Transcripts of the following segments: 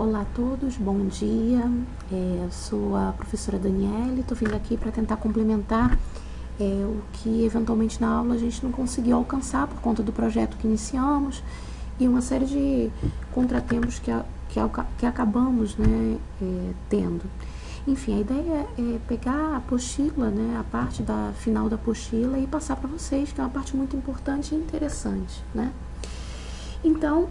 Olá a todos, bom dia. Eu sou a professora Daniele, estou vindo aqui para tentar complementar o que eventualmente na aula a gente não conseguiu alcançar por conta do projeto que iniciamos e uma série de contratempos que acabamos tendo. Enfim, a ideia é pegar a apostila, a parte da final da apostila e passar para vocês, que é uma parte muito importante e interessante, Então,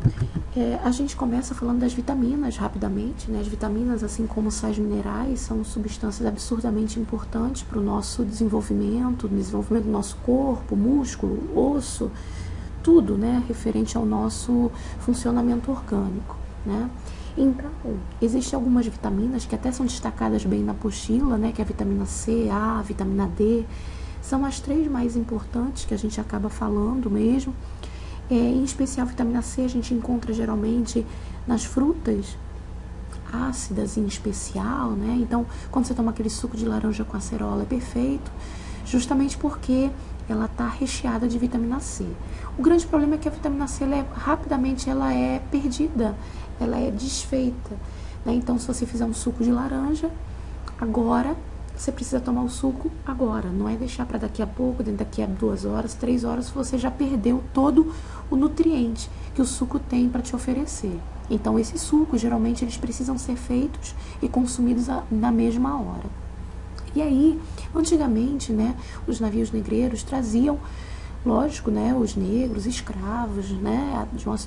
a gente começa falando das vitaminas rapidamente, As vitaminas, assim como sais minerais, são substâncias absurdamente importantes para o nosso desenvolvimento do nosso corpo, músculo, osso, tudo, referente ao nosso funcionamento orgânico, Então, existem algumas vitaminas que até são destacadas bem na apostila, que é a vitamina C, A, a vitamina D, são as 3 mais importantes que a gente acaba falando mesmo. Em especial, a vitamina C a gente encontra geralmente nas frutas ácidas em especial, Então, quando você toma aquele suco de laranja com acerola, é perfeito, justamente porque ela está recheada de vitamina C. O grande problema é que a vitamina C, rapidamente, ela é perdida, ela é desfeita, Então, se você fizer um suco de laranja, agora você precisa tomar o suco agora, não é deixar para daqui a pouco, daqui a 2 horas, 3 horas, você já perdeu todo o nutriente que o suco tem para te oferecer. Então, esses sucos, geralmente, eles precisam ser feitos e consumidos na mesma hora. E aí, antigamente, os navios negreiros traziam, lógico, os negros, escravos, de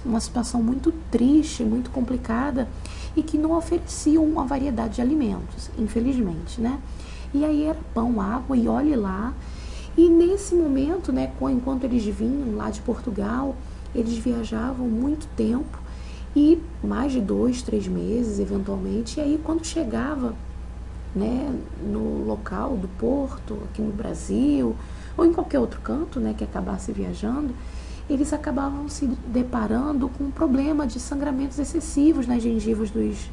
uma situação muito triste, muito complicada, e que não ofereciam uma variedade de alimentos, infelizmente, E aí era pão, água e olhe lá. E nesse momento, enquanto eles vinham lá de Portugal, eles viajavam muito tempo, e mais de 2, 3 meses, eventualmente. E aí, quando chegava, no local do porto, aqui no Brasil, ou em qualquer outro canto, que acabasse viajando, eles acabavam se deparando com um problema de sangramentos excessivos nas gengivas dos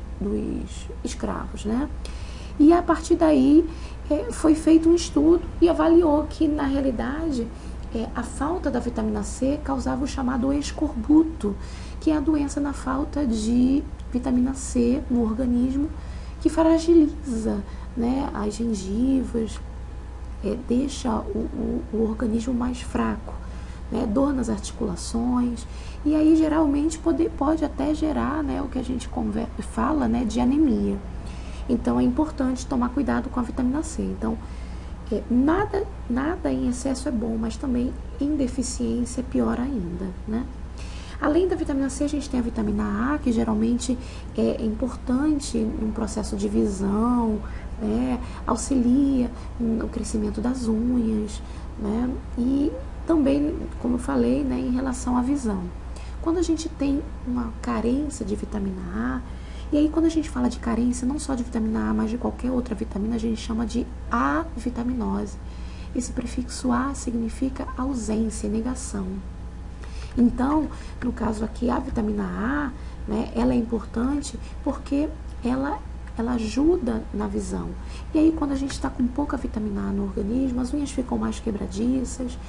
escravos, E a partir daí foi feito um estudo e avaliou que, na realidade, a falta da vitamina C causava o chamado escorbuto, que é a doença na falta de vitamina C no organismo, que fragiliza as gengivas, deixa o organismo mais fraco, dor nas articulações, e aí geralmente pode até gerar o que a gente fala de anemia. Então, é importante tomar cuidado com a vitamina C. Então, nada em excesso é bom, mas também em deficiência é pior ainda, Além da vitamina C, a gente tem a vitamina A, que geralmente é importante no processo de visão, auxilia no crescimento das unhas, E também, como eu falei, em relação à visão. Quando a gente tem uma carência de vitamina A, e aí, quando a gente fala de carência, não só de vitamina A, mas de qualquer outra vitamina, a gente chama de avitaminose. Esse prefixo A significa ausência, negação. Então, no caso aqui, a vitamina A, ela é importante porque ela ajuda na visão. E aí, quando a gente está com pouca vitamina A no organismo, as unhas ficam mais quebradiças,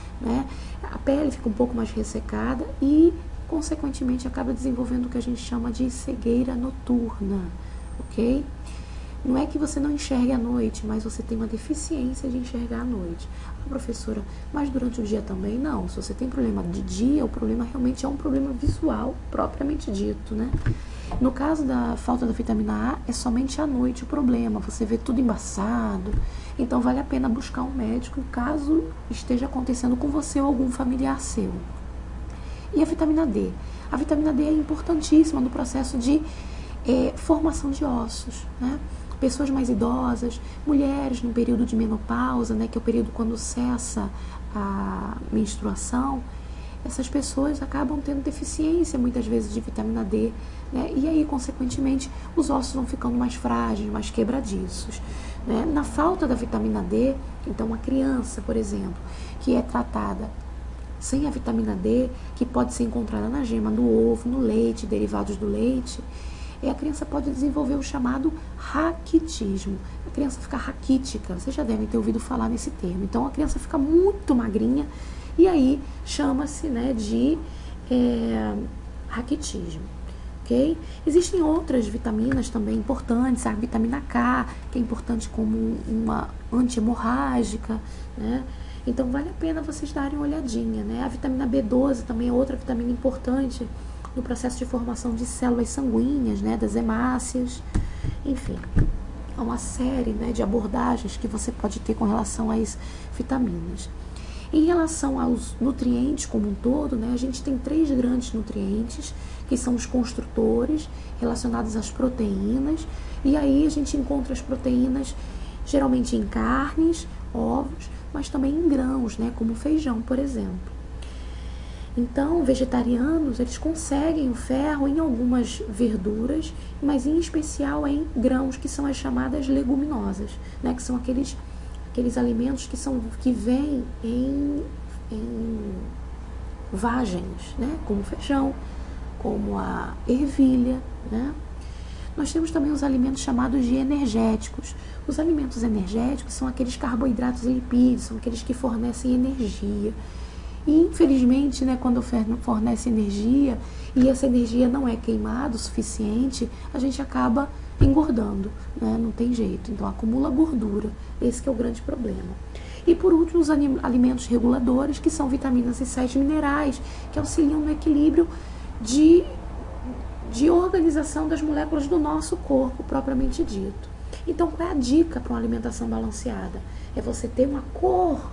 a pele fica um pouco mais ressecada e, consequentemente, acaba desenvolvendo o que a gente chama de cegueira noturna, ok? Não é que você não enxergue à noite, mas você tem uma deficiência de enxergar à noite. Professora, mas durante o dia também? Não. Se você tem problema de dia, o problema realmente é um problema visual, propriamente dito, No caso da falta da vitamina A, é somente à noite o problema, você vê tudo embaçado, então vale a pena buscar um médico caso esteja acontecendo com você ou algum familiar seu. E a vitamina D? A vitamina D é importantíssima no processo de formação de ossos, Pessoas mais idosas, mulheres no período de menopausa, que é o período quando cessa a menstruação, essas pessoas acabam tendo deficiência muitas vezes de vitamina D, E aí, consequentemente, os ossos vão ficando mais frágeis, mais quebradiços, Na falta da vitamina D, então uma criança, por exemplo, que é tratada sem a vitamina D, que pode ser encontrada na gema do ovo, no leite, derivados do leite, a criança pode desenvolver o chamado raquitismo. A criança fica raquítica, vocês já devem ter ouvido falar nesse termo. Então, a criança fica muito magrinha e aí chama-se de raquitismo. ok? Existem outras vitaminas também importantes, a vitamina K, que é importante como uma anti-hemorrágica, né? Então vale a pena vocês darem uma olhadinha, né? A vitamina B12 também é outra vitamina importante no processo de formação de células sanguíneas, né? Das hemácias, enfim. Há uma série, né, de abordagens que você pode ter com relação às vitaminas. Em relação aos nutrientes como um todo, né, a gente tem 3 grandes nutrientes, que são os construtores, relacionados às proteínas, e aí a gente encontra as proteínas geralmente em carnes, ovos, mas também em grãos, né, como feijão, por exemplo. Então, vegetarianos, eles conseguem o ferro em algumas verduras, mas em especial em grãos, que são as chamadas leguminosas, né, que são aqueles alimentos que vêm em vagens, né, como o feijão, como a ervilha, né. Nós temos também os alimentos chamados de energéticos. Os alimentos energéticos são aqueles carboidratos e lipídios, são aqueles que fornecem energia. E, infelizmente, né, quando fornece energia e essa energia não é queimada o suficiente, a gente acaba engordando, né? Não tem jeito. Então, acumula gordura. Esse que é o grande problema. E, por último, os alimentos reguladores, que são vitaminas e sais minerais, que auxiliam no equilíbrio de organização das moléculas do nosso corpo, propriamente dito. Então, qual é a dica para uma alimentação balanceada? É você ter uma cor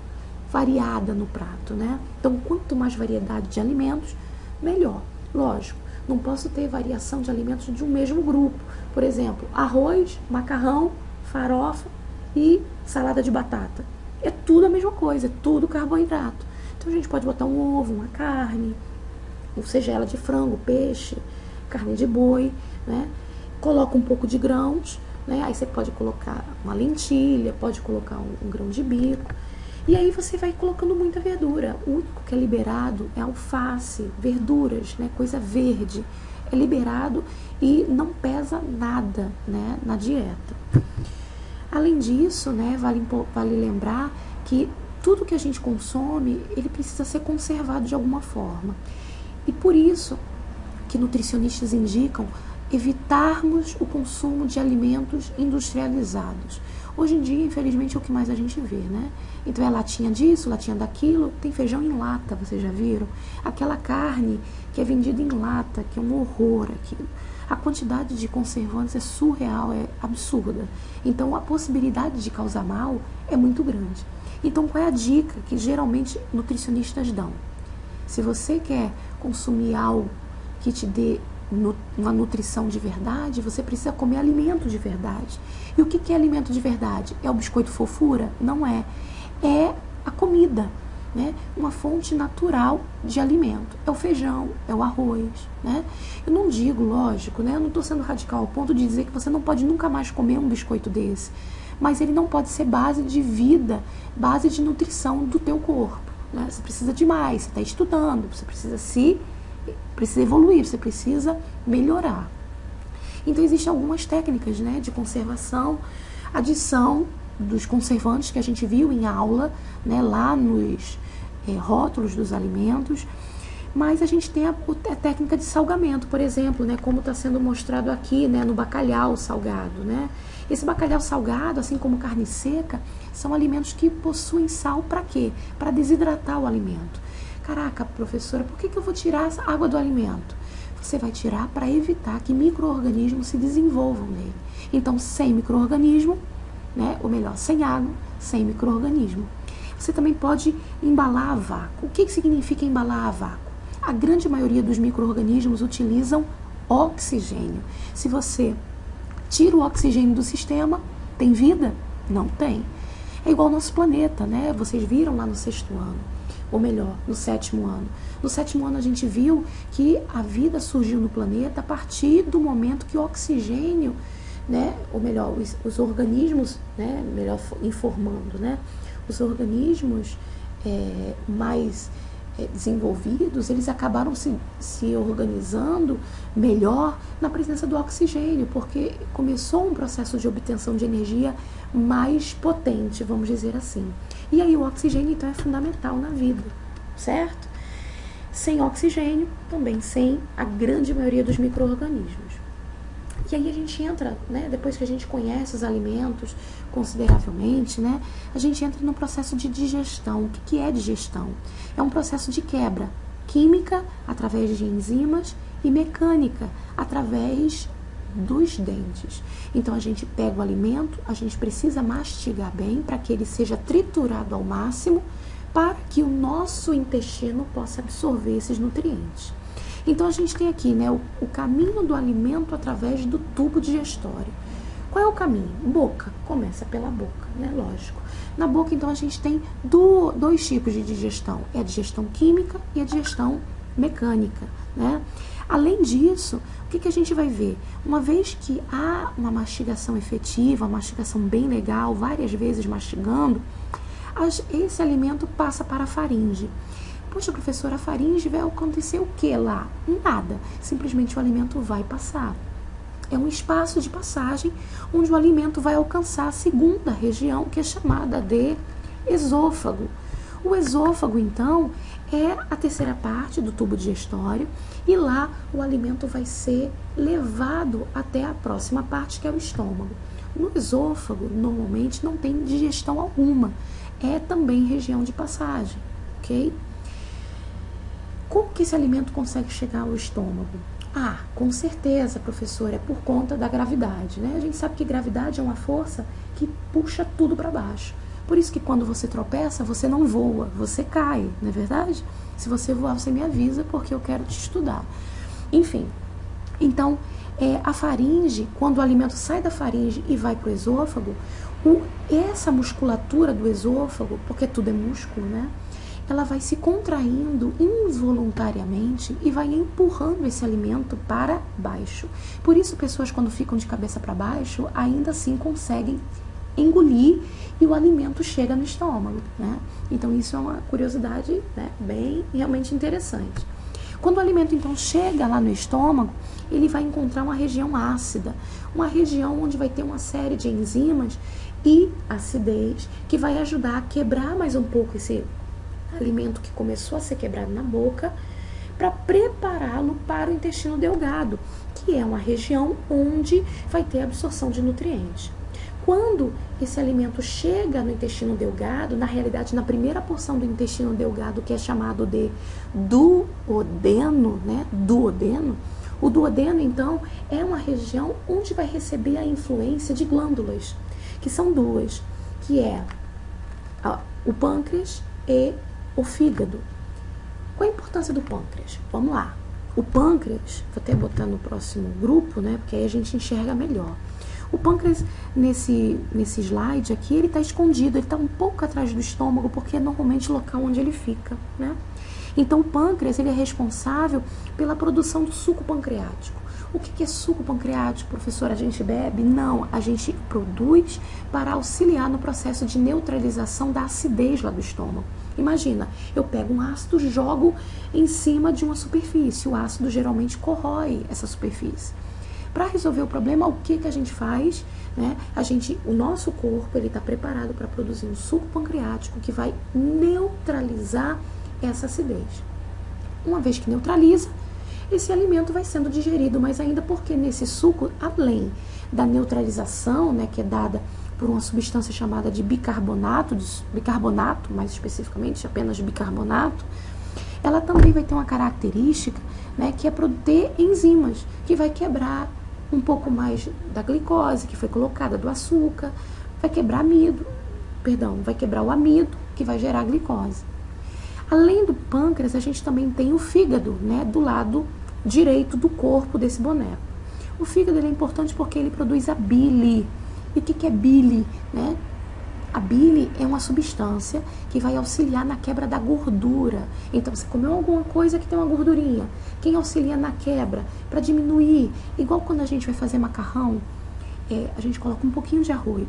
variada no prato, né? Então, quanto mais variedade de alimentos, melhor. Lógico, não posso ter variação de alimentos de um mesmo grupo. Por exemplo, arroz, macarrão, farofa e salada de batata. É tudo a mesma coisa, é tudo carboidrato. Então, a gente pode botar um ovo, uma carne, ou seja, ela de frango, peixe, carne de boi, né? Coloca um pouco de grãos, né? Aí você pode colocar uma lentilha, pode colocar um grão de bico. E aí você vai colocando muita verdura. O único que é liberado é alface, verduras, né, coisa verde. É liberado e não pesa nada, né, na dieta. Além disso, né, vale lembrar que tudo que a gente consome, ele precisa ser conservado de alguma forma. E por isso que nutricionistas indicam evitarmos o consumo de alimentos industrializados. Hoje em dia, infelizmente, é o que mais a gente vê, né? Então é latinha disso, latinha daquilo, tem feijão em lata, vocês já viram? Aquela carne que é vendida em lata, que é um horror aquilo. A quantidade de conservantes é surreal, é absurda. Então a possibilidade de causar mal é muito grande. Então qual é a dica que geralmente nutricionistas dão? Se você quer consumir algo que te dê uma nutrição de verdade, você precisa comer alimento de verdade. E o que é alimento de verdade? É o biscoito fofura? Não é. É a comida, né? Uma fonte natural de alimento. É o feijão, é o arroz, né? Eu não digo, lógico, né? Eu não estou sendo radical ao ponto de dizer que você não pode nunca mais comer um biscoito desse. Mas ele não pode ser base de vida, base de nutrição do teu corpo, né? Você precisa de mais, você está estudando, você precisa evoluir, você precisa melhorar. Então existem algumas técnicas, né, de conservação, adição dos conservantes que a gente viu em aula, né, lá nos rótulos dos alimentos, mas a gente tem a técnica de salgamento, por exemplo, né, como está sendo mostrado aqui, né, no bacalhau salgado, né? Esse bacalhau salgado, assim como carne seca, são alimentos que possuem sal para quê? Para desidratar o alimento. Caraca, professora, por que eu vou tirar a água do alimento? Você vai tirar para evitar que micro-organismos se desenvolvam nele. Então, sem micro-organismo, né, ou melhor, sem água, sem micro-organismo. Você também pode embalar a vácuo. O que significa embalar a vácuo? A grande maioria dos micro-organismos utilizam oxigênio. Se você tira o oxigênio do sistema, tem vida? Não tem. É igual ao nosso planeta, né? Vocês viram lá no 6º ano. Ou melhor, no 7º ano. No 7º ano a gente viu que a vida surgiu no planeta a partir do momento que o oxigênio, né, ou melhor, os organismos, né, melhor informando, né, os organismos mais desenvolvidos, eles acabaram se organizando melhor na presença do oxigênio, porque começou um processo de obtenção de energia mais potente, vamos dizer assim. E aí o oxigênio, então, é fundamental na vida, certo? sem oxigênio, também sem a grande maioria dos micro-organismos. E aí a gente entra, né, depois que a gente conhece os alimentos consideravelmente, né, a gente entra no processo de digestão. O que é digestão? É um processo de quebra química, através de enzimas, e mecânica, através dos dentes. Então a gente pega o alimento, a gente precisa mastigar bem para que ele seja triturado ao máximo, para que o nosso intestino possa absorver esses nutrientes. Então a gente tem aqui, né, o caminho do alimento através do tubo digestório. Qual é o caminho? Boca. Começa pela boca, né? Lógico. Na boca, então, a gente tem dois tipos de digestão. É a digestão química e a digestão mecânica, né? Além disso, o que a gente vai ver? Uma vez que há uma mastigação efetiva, uma mastigação bem legal, várias vezes mastigando, esse alimento passa para a faringe. Poxa, professora, a faringe vai acontecer o que lá? Nada. Simplesmente o alimento vai passar. É um espaço de passagem onde o alimento vai alcançar a segunda região, que é chamada de esôfago. O esôfago, então, é a terceira parte do tubo digestório e lá o alimento vai ser levado até a próxima parte, que é o estômago. No esôfago, normalmente, não tem digestão alguma. É também região de passagem, ok? Como que esse alimento consegue chegar ao estômago? Ah, com certeza, professora, é por conta da gravidade, né? A gente sabe que gravidade é uma força que puxa tudo para baixo. Por isso que quando você tropeça, você não voa, você cai, não é verdade? Se você voar, você me avisa, porque eu quero te estudar. Enfim, então, a faringe, quando o alimento sai da faringe e vai para o esôfago, essa musculatura do esôfago, porque tudo é músculo, né? Ela vai se contraindo involuntariamente e vai empurrando esse alimento para baixo. Por isso, pessoas quando ficam de cabeça para baixo, ainda assim conseguem engolir e o alimento chega no estômago, né? Então, isso é uma curiosidade, né, bem realmente interessante. Quando o alimento, então, chega lá no estômago, ele vai encontrar uma região ácida, uma região onde vai ter uma série de enzimas e acidez que vai ajudar a quebrar mais um pouco esse alimento que começou a ser quebrado na boca, para prepará-lo para o intestino delgado, que é uma região onde vai ter absorção de nutrientes. Quando esse alimento chega no intestino delgado, na realidade, na primeira porção do intestino delgado, que é chamado de duodeno, né? Duodeno. O duodeno, então, é uma região onde vai receber a influência de glândulas, que são duas, que é o pâncreas e o fígado. Qual a importância do pâncreas? Vamos lá. O pâncreas, vou até botar no próximo grupo, né? Porque aí a gente enxerga melhor. O pâncreas, nesse slide aqui, ele está escondido, ele está um pouco atrás do estômago, porque é normalmente o local onde ele fica, né? Então, o pâncreas, ele é responsável pela produção do suco pancreático. O que é suco pancreático, professora? A gente bebe? Não, a gente produz para auxiliar no processo de neutralização da acidez lá do estômago. Imagina, eu pego um ácido, jogo em cima de uma superfície. O ácido geralmente corrói essa superfície. Para resolver o problema, o que a gente faz? Né? O nosso corpo está preparado para produzir um suco pancreático que vai neutralizar essa acidez. Uma vez que neutraliza, esse alimento vai sendo digerido, mas ainda porque nesse suco, além da neutralização, né, que é dada por uma substância chamada de bicarbonato, mais especificamente apenas de bicarbonato, ela também vai ter uma característica, né, que é ter enzimas, que vai quebrar um pouco mais da glicose que foi colocada do açúcar, vai quebrar o amido, que vai gerar glicose. Além do pâncreas, a gente também tem o fígado, né, do lado direito do corpo desse boneco. O fígado ele é importante porque ele produz a bile. E o que é bile? Né? A bile é uma substância que vai auxiliar na quebra da gordura. Então, você comeu alguma coisa que tem uma gordurinha. Quem auxilia na quebra? Para diminuir. Igual quando a gente vai fazer macarrão, a gente coloca um pouquinho de arroz.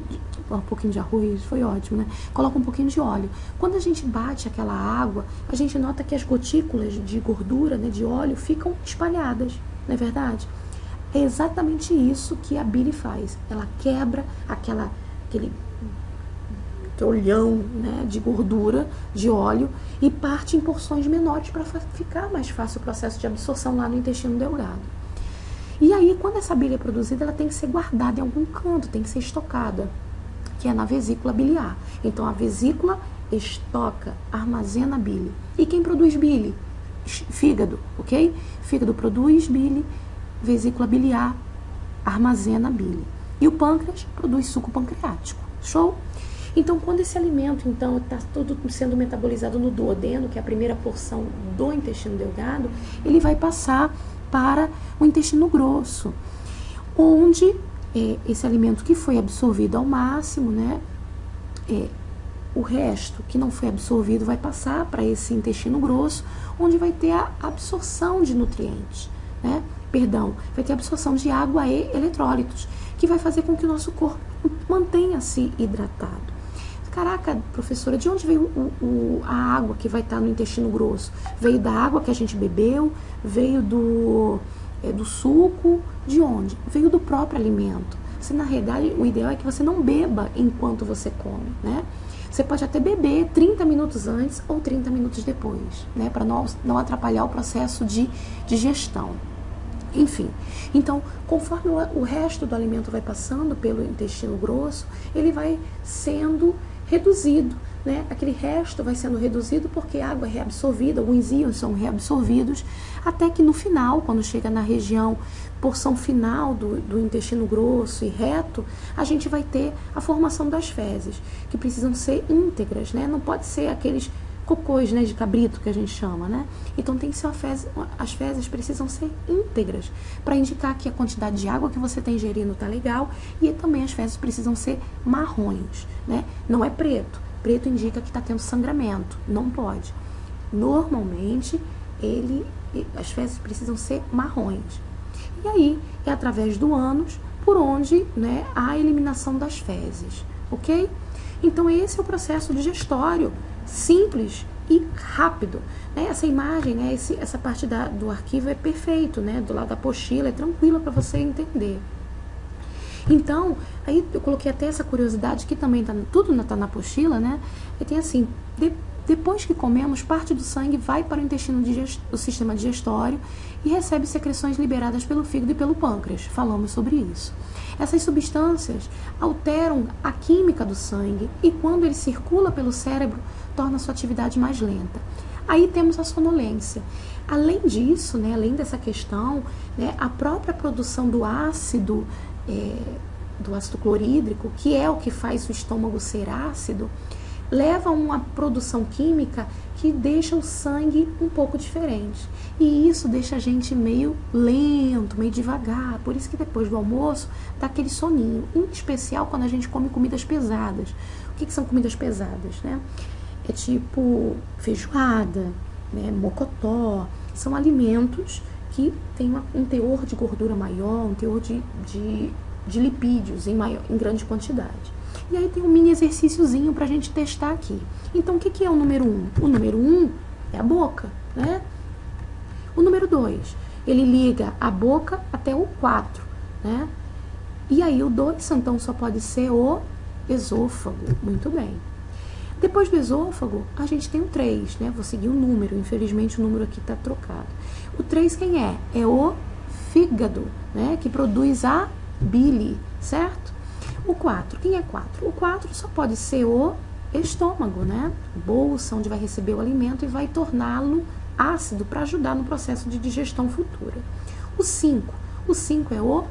Um pouquinho de arroz, foi ótimo, né? Coloca um pouquinho de óleo. Quando a gente bate aquela água, a gente nota que as gotículas de gordura, né, de óleo, ficam espalhadas. Não é verdade? É exatamente isso que a bile faz. Ela quebra aquele petrolhão, né, de gordura, de óleo, e parte em porções menores para ficar mais fácil o processo de absorção lá no intestino delgado. E aí, quando essa bile é produzida, ela tem que ser guardada em algum canto, tem que ser estocada, que é na vesícula biliar. Então, a vesícula estoca, armazena a bile. E quem produz bile? Fígado, ok? Fígado produz bile, vesícula biliar armazena bile. E o pâncreas produz suco pancreático. Show? Então, quando esse alimento está todo sendo metabolizado no duodeno, que é a primeira porção do intestino delgado, ele vai passar para o intestino grosso, onde esse alimento que foi absorvido ao máximo, né, o resto que não foi absorvido vai passar para esse intestino grosso, onde vai ter a absorção de nutrientes, né? Perdão, vai ter a absorção de água e eletrólitos, que vai fazer com que o nosso corpo mantenha-se hidratado. Caraca, professora, de onde veio a água que vai estar no intestino grosso? Veio da água que a gente bebeu? Veio do suco? De onde? Veio do próprio alimento. Se na realidade o ideal é que você não beba enquanto você come, né? Você pode até beber 30 minutos antes ou 30 minutos depois, né? Para não atrapalhar o processo de digestão. Enfim, então, conforme o resto do alimento vai passando pelo intestino grosso, ele vai sendo reduzido, né? Aquele resto vai sendo reduzido porque a água é reabsorvida, alguns íons são reabsorvidos, até que no final, quando chega na região, porção final do intestino grosso e reto, a gente vai ter a formação das fezes, que precisam ser íntegras, né? Não pode ser aqueles cocôs, né, de cabrito que a gente chama, né? Então tem que ser as fezes precisam ser íntegras para indicar que a quantidade de água que você está ingerindo tá legal, e também as fezes precisam ser marrons, né? Não é preto. Preto indica que está tendo sangramento, não pode. Normalmente as fezes precisam ser marrons. E aí é através do ânus por onde, né, há a eliminação das fezes, ok? Então esse é o processo digestório simples e rápido, né? Essa imagem, né, essa parte do arquivo é perfeito, né? Do lado da apostila, é tranquila para você entender. Então, aí eu coloquei até essa curiosidade que também tudo está na apostila, né? E tem assim, depois que comemos, parte do sangue vai para o intestino do sistema digestório e recebe secreções liberadas pelo fígado e pelo pâncreas. Falamos sobre isso. Essas substâncias alteram a química do sangue e quando ele circula pelo cérebro, torna sua atividade mais lenta. Aí temos a sonolência. Além disso, né, além dessa questão, né, a própria produção do ácido clorídrico, que é o que faz o estômago ser ácido, leva a uma produção química que deixa o sangue um pouco diferente. E isso deixa a gente meio lento, meio devagar. Por isso que depois do almoço dá aquele soninho. Em especial quando a gente come comidas pesadas. O que são comidas pesadas, né? É tipo feijoada, né? Mocotó. São alimentos que têm um teor de gordura maior, um teor de lipídios em grande quantidade. E aí tem um mini exercíciozinho pra gente testar aqui. Então, o que é o número 1? O número 1 é a boca, né? O número 2, ele liga a boca até o 4, né? E aí o 2, então, só pode ser o esôfago. Muito bem. Depois do esôfago, a gente tem o 3, né? Vou seguir o número, infelizmente o número aqui tá trocado. O 3 quem é? É o fígado, né? Que produz a bile, certo? O 4, quem é 4? O 4 só pode ser o estômago, né? Bolsa, onde vai receber o alimento e vai torná-lo ácido para ajudar no processo de digestão futura. O 5 é o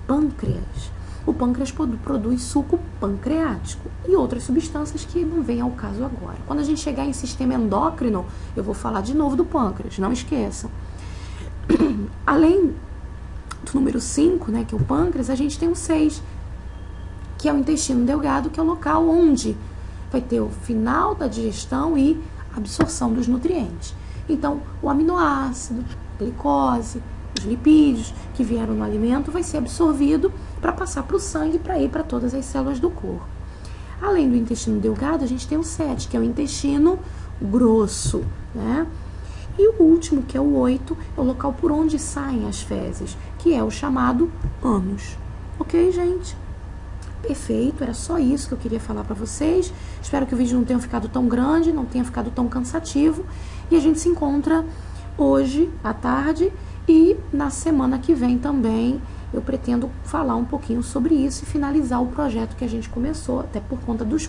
pâncreas. O pâncreas produz suco pancreático e outras substâncias que não vêm ao caso agora. Quando a gente chegar em sistema endócrino, eu vou falar de novo do pâncreas, não esqueçam. Além do número 5, né, que é o pâncreas, a gente tem o 6, que é o intestino delgado, que é o local onde vai ter o final da digestão e absorção dos nutrientes. Então, o aminoácido, a glicose, os lipídios que vieram no alimento vai ser absorvido para passar para o sangue para ir para todas as células do corpo. Além do intestino delgado, a gente tem o 7, que é o intestino grosso, né? E o último, que é o 8, é o local por onde saem as fezes, que é o chamado ânus. Ok, gente? Perfeito, era só isso que eu queria falar para vocês. Espero que o vídeo não tenha ficado tão grande, não tenha ficado tão cansativo. E a gente se encontra hoje à tarde e na semana que vem também eu pretendo falar um pouquinho sobre isso e finalizar o projeto que a gente começou, até por conta dos